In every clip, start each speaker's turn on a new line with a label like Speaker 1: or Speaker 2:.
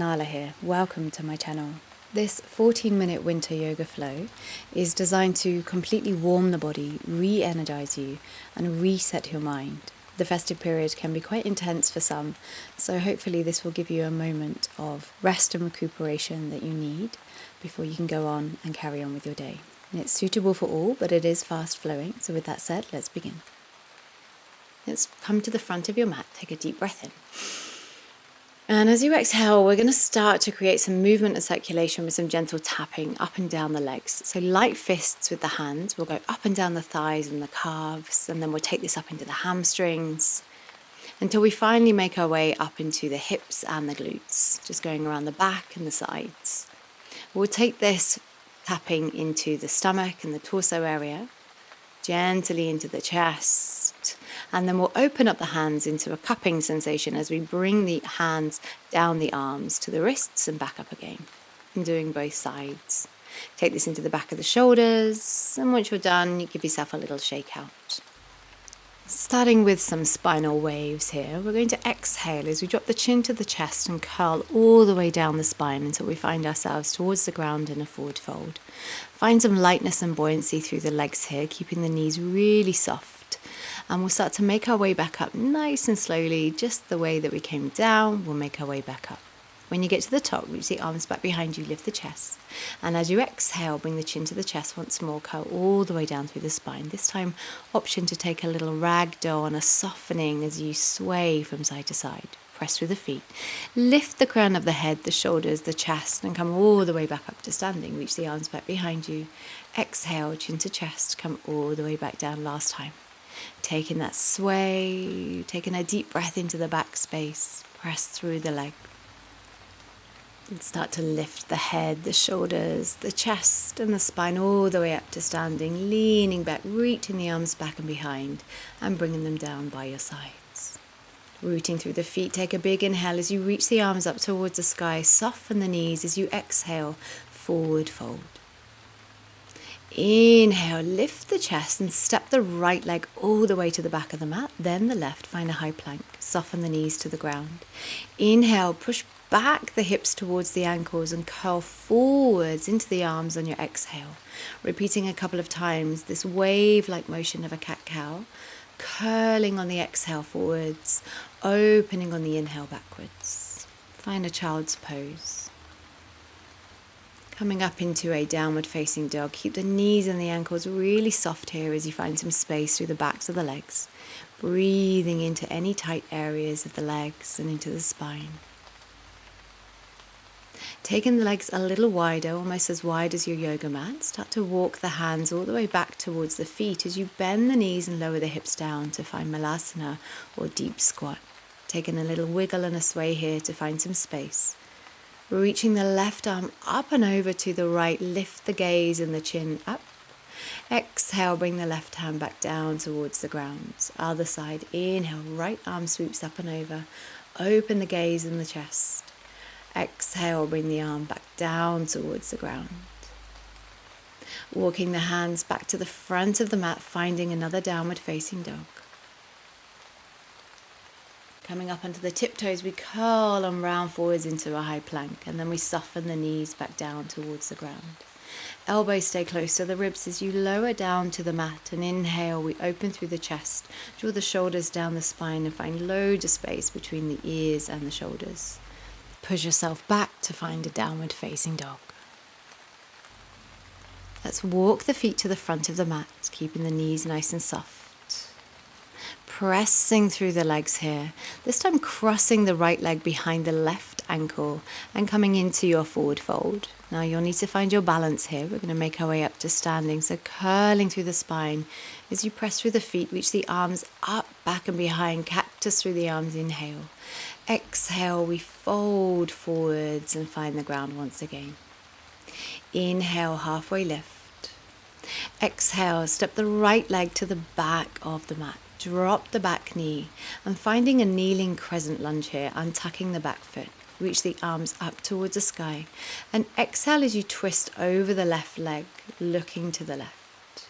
Speaker 1: Nala here. Welcome to my channel. This 14-minute winter yoga flow is designed to completely warm the body, re-energize you, and reset your mind. The festive period can be quite intense for some, so hopefully this will give you a moment of rest and recuperation that you need before you can go on and carry on with your day. And it's suitable for all, but it is fast flowing, so with that said, let's begin. Let's come to the front of your mat, take a deep breath in. And as you exhale, we're going to start to create some movement and circulation with some gentle tapping up and down the legs. So light fists with the hands. We'll go up and down the thighs and the calves, and then we'll take this up into the hamstrings until we finally make our way up into the hips and the glutes, just going around the back and the sides. We'll take this tapping into the stomach and the torso area, gently into the chest, and then we'll open up the hands into a cupping sensation as we bring the hands down the arms to the wrists and back up again, and doing both sides. Take this into the back of the shoulders, and once you're done, you give yourself a little shake out. Starting with some spinal waves here, we're going to exhale as we drop the chin to the chest and curl all the way down the spine until we find ourselves towards the ground in a forward fold. Find some lightness and buoyancy through the legs here, keeping the knees really soft. And we'll start to make our way back up nice and slowly, just the way that we came down, we'll make our way back up. When you get to the top, reach the arms back behind you, lift the chest. And as you exhale, bring the chin to the chest once more, curl all the way down through the spine. This time, option to take a little ragdoll and a softening as you sway from side to side. Press through the feet. Lift the crown of the head, the shoulders, the chest, and come all the way back up to standing. Reach the arms back behind you. Exhale, chin to chest, come all the way back down last time. Taking that sway, taking a deep breath into the back space. Press through the leg. And start to lift the head, the shoulders, the chest and the spine all the way up to standing, leaning back, reaching the arms back and behind and bringing them down by your sides. Rooting through the feet, take a big inhale as you reach the arms up towards the sky, soften the knees as you exhale, forward fold. Inhale, lift the chest and step the right leg all the way to the back of the mat, then the left, find a high plank, soften the knees to the ground. Inhale, push back the hips towards the ankles and curl forwards into the arms on your exhale. Repeating a couple of times, this wave-like motion of a cat-cow, curling on the exhale forwards, opening on the inhale backwards. Find a child's pose. Coming up into a downward facing dog, keep the knees and the ankles really soft here as you find some space through the backs of the legs. Breathing into any tight areas of the legs and into the spine. Taking the legs a little wider, almost as wide as your yoga mat, start to walk the hands all the way back towards the feet as you bend the knees and lower the hips down to find Malasana or deep squat. Taking a little wiggle and a sway here to find some space. Reaching the left arm up and over to the right, lift the gaze and the chin up. Exhale, bring the left hand back down towards the ground. Other side, inhale, right arm sweeps up and over. Open the gaze and the chest. Exhale, bring the arm back down towards the ground. Walking the hands back to the front of the mat, finding another downward facing dog. Coming up onto the tiptoes, we curl and round forwards into a high plank, and then we soften the knees back down towards the ground. Elbows stay close to the ribs as you lower down to the mat, and inhale, we open through the chest, draw the shoulders down the spine and find loads of space between the ears and the shoulders. Push yourself back to find a downward facing dog. Let's walk the feet to the front of the mat, keeping the knees nice and soft. Pressing through the legs here, this time crossing the right leg behind the left ankle and coming into your forward fold. Now you'll need to find your balance here. We're going to make our way up to standing, so curling through the spine as you press through the feet, reach the arms up, back and behind, cactus through the arms, inhale. Exhale, we fold forwards and find the ground once again. Inhale, halfway lift. Exhale, step the right leg to the back of the mat. Drop the back knee and finding a kneeling crescent lunge here, untucking the back foot. Reach the arms up towards the sky and exhale as you twist over the left leg, looking to the left.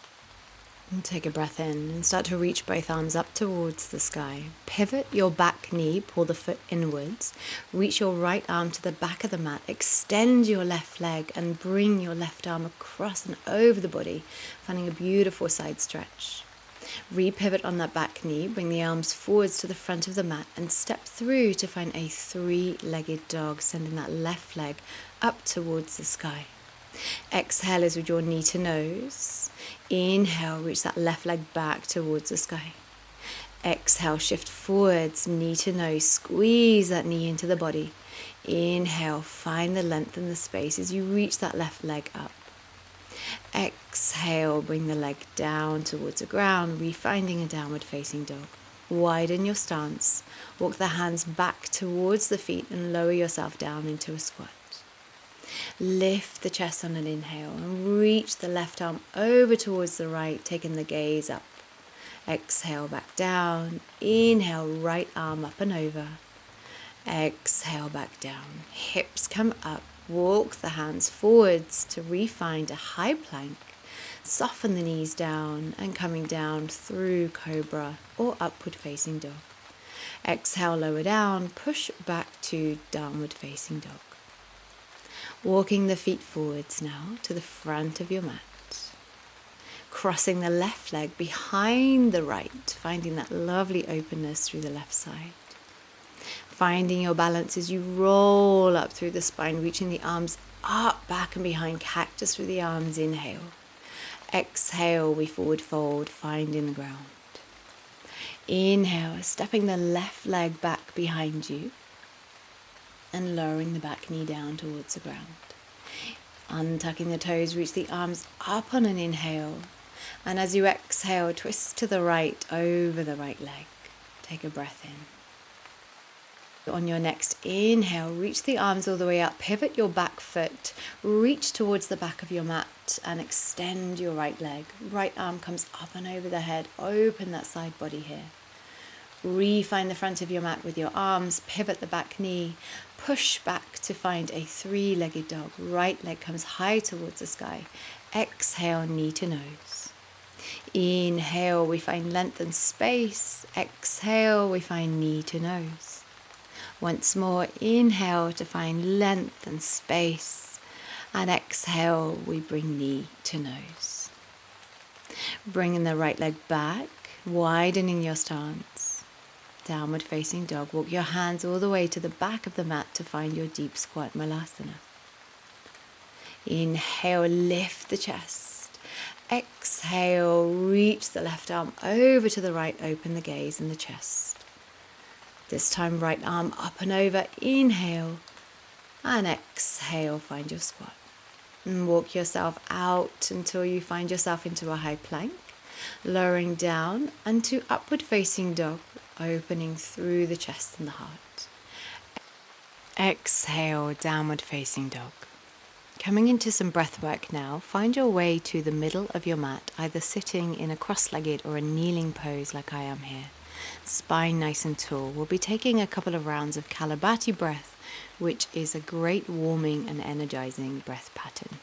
Speaker 1: And take a breath in and start to reach both arms up towards the sky. Pivot your back knee, pull the foot inwards. Reach your right arm to the back of the mat. Extend your left leg and bring your left arm across and over the body, finding a beautiful side stretch. Repivot on that back knee, bring the arms forwards to the front of the mat and step through to find a three-legged dog, sending that left leg up towards the sky. Exhale as we draw knee to nose. Inhale, reach that left leg back towards the sky. Exhale, shift forwards, knee to nose. Squeeze that knee into the body. Inhale, find the length and the space as you reach that left leg up. Exhale, bring the leg down towards the ground, refinding a downward facing dog. Widen your stance. Walk the hands back towards the feet and lower yourself down into a squat. Lift the chest on an inhale and reach the left arm over towards the right, taking the gaze up. Exhale, back down. Inhale, right arm up and over. Exhale, back down. Hips come up. Walk the hands forwards to refine a high plank. Soften the knees down and coming down through cobra or upward facing dog. Exhale, lower down. Push back to downward facing dog. Walking the feet forwards now to the front of your mat. Crossing the left leg behind the right, finding that lovely openness through the left side. Finding your balance as you roll up through the spine, reaching the arms up, back and behind, cactus through the arms. Inhale. Exhale, we forward fold, finding the ground. Inhale, stepping the left leg back behind you. And lowering the back knee down towards the ground. Untucking the toes, reach the arms up on an inhale. And as you exhale, twist to the right over the right leg. Take a breath in. On your next inhale, reach the arms all the way up. Pivot your back foot. Reach towards the back of your mat and extend your right leg. Right arm comes up and over the head. Open that side body here. Refine the front of your mat with your arms, pivot the back knee, push back to find a three-legged dog. Right leg comes high towards the sky. Exhale, knee to nose. Inhale, we find length and space. Exhale, we find knee to nose. Once more, inhale to find length and space. And exhale, we bring knee to nose. Bringing the right leg back, widening your stance. Downward facing dog. Walk your hands all the way to the back of the mat to find your deep squat malasana. Inhale, lift the chest. Exhale, reach the left arm over to the right, open the gaze in the chest. This time right arm up and over, inhale, and exhale, find your squat. And walk yourself out until you find yourself into a high plank, lowering down and to upward facing dog, opening through the chest and the heart. Exhale, downward facing dog. Coming into some breath work now, find your way to the middle of your mat, either sitting in a cross-legged or a kneeling pose like I am here. Spine nice and tall. We'll be taking a couple of rounds of Kalabati breath, which is a great warming and energizing breath pattern.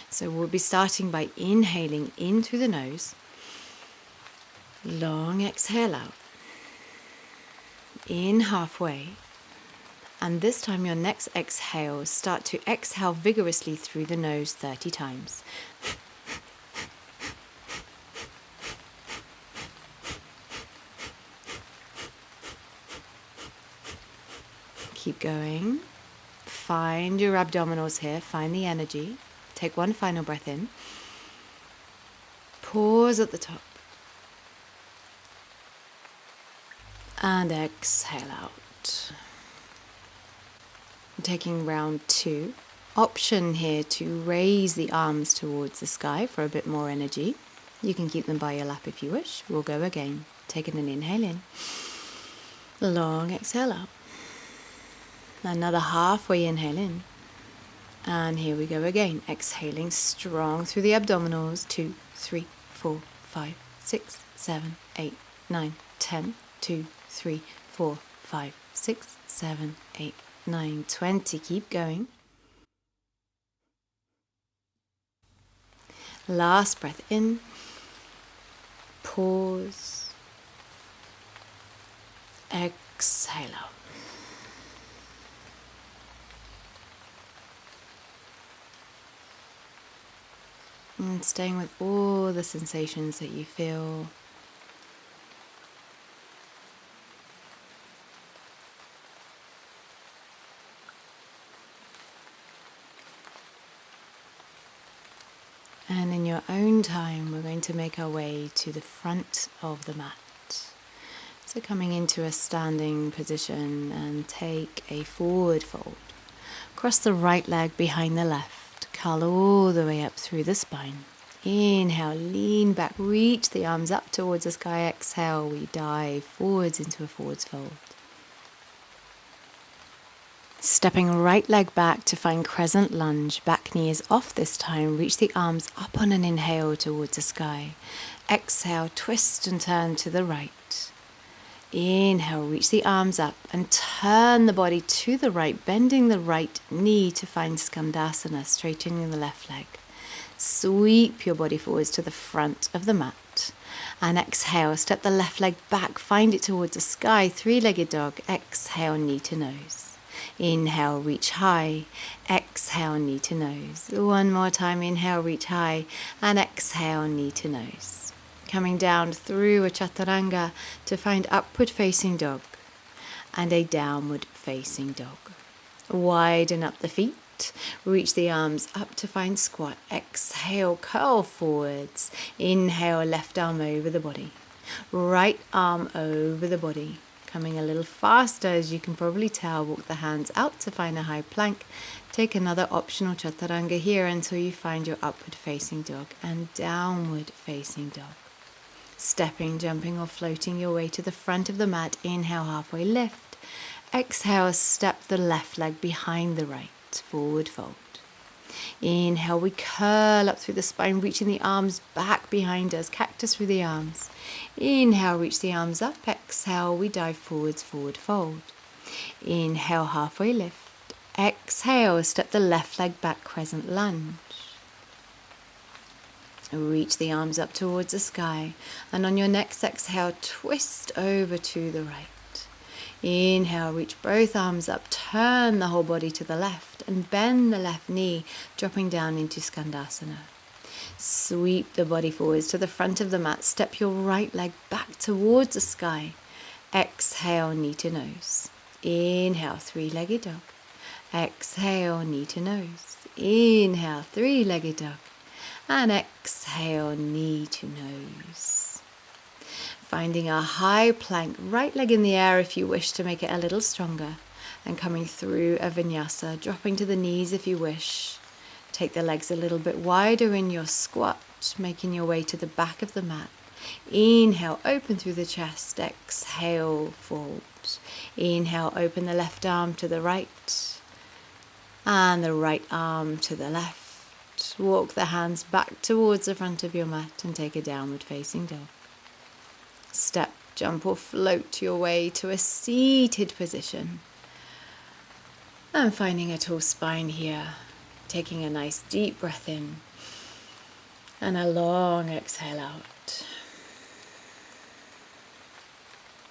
Speaker 1: So we'll be starting by inhaling in through the nose. Long exhale out. In halfway. And this time your next exhale, start to exhale vigorously through the nose 30 times. Keep going. Find your abdominals here, find the energy. Take one final breath in. Pause at the top. And exhale out. Taking round 2. Option here to raise the arms towards the sky for a bit more energy. You can keep them by your lap if you wish. We'll go again. Taking an inhale in. Long exhale out. Another halfway inhale in. And here we go again. Exhaling strong through the abdominals. 2, 3, 4, 5, 6, 7, 8, 9, 10. 2, 3, 4, 5, 6, 7, 8, 9, 20. Keep going. Last breath in. pause. Exhale out. And staying with all the sensations that you feel. And in your own time, we're going to make our way to the front of the mat. So coming into a standing position and take a forward fold. Cross the right leg behind the left, curl all the way up through the spine. Inhale, lean back, reach the arms up towards the sky. Exhale, we dive forwards into a forwards fold. Stepping right leg back to find crescent lunge. Back knee is off this time. Reach the arms up on an inhale towards the sky. Exhale, twist and turn to the right. Inhale, reach the arms up and turn the body to the right, bending the right knee to find Skandasana, straightening the left leg. Sweep your body forwards to the front of the mat. And exhale, step the left leg back, find it towards the sky, three-legged dog. Exhale, knee to nose. Inhale, reach high. Exhale, knee to nose. One more time, inhale, reach high. And exhale, knee to nose. Coming down through a chaturanga to find upward facing dog and a downward facing dog. Widen up the feet. Reach the arms up to find squat. Exhale, curl forwards. Inhale, left arm over the body. Right arm over the body. Coming a little faster, as you can probably tell, walk the hands out to find a high plank. Take another optional chaturanga here until you find your upward facing dog and downward facing dog. Stepping, jumping or floating your way to the front of the mat. Inhale, halfway lift. Exhale, step the left leg behind the right. Forward fold. Inhale, we curl up through the spine, reaching the arms back behind us. Cactus through the arms. Inhale, reach the arms up. Exhale, we dive forwards, forward fold. Inhale, halfway lift. Exhale, step the left leg back, crescent lunge. Reach the arms up towards the sky. And on your next exhale, twist over to the right. Inhale, reach both arms up, turn the whole body to the left and bend the left knee, dropping down into Skandasana. Sweep the body forwards to the front of the mat, step your right leg back towards the sky. Exhale, knee to nose. Inhale, three-legged dog. Exhale, knee to nose. Inhale, three-legged dog. And exhale, knee to nose. Finding a high plank, right leg in the air if you wish to make it a little stronger. And coming through a vinyasa, dropping to the knees if you wish. Take the legs a little bit wider in your squat, making your way to the back of the mat. Inhale, open through the chest. Exhale, fold. Inhale, open the left arm to the right. And the right arm to the left. Walk the hands back towards the front of your mat and take a downward facing dog. Step, jump or float your way to a seated position. And finding a tall spine here. Taking a nice deep breath in. And a long exhale out.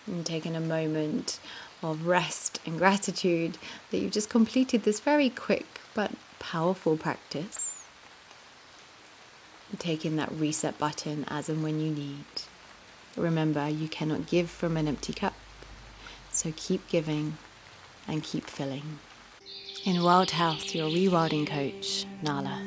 Speaker 1: And taking a moment of rest and gratitude that you've just completed this very quick but powerful practice. Taking that reset button as and when you need. Remember, you cannot give from an empty cup, so keep giving and keep filling. In Wild Health, your rewilding coach, Nala.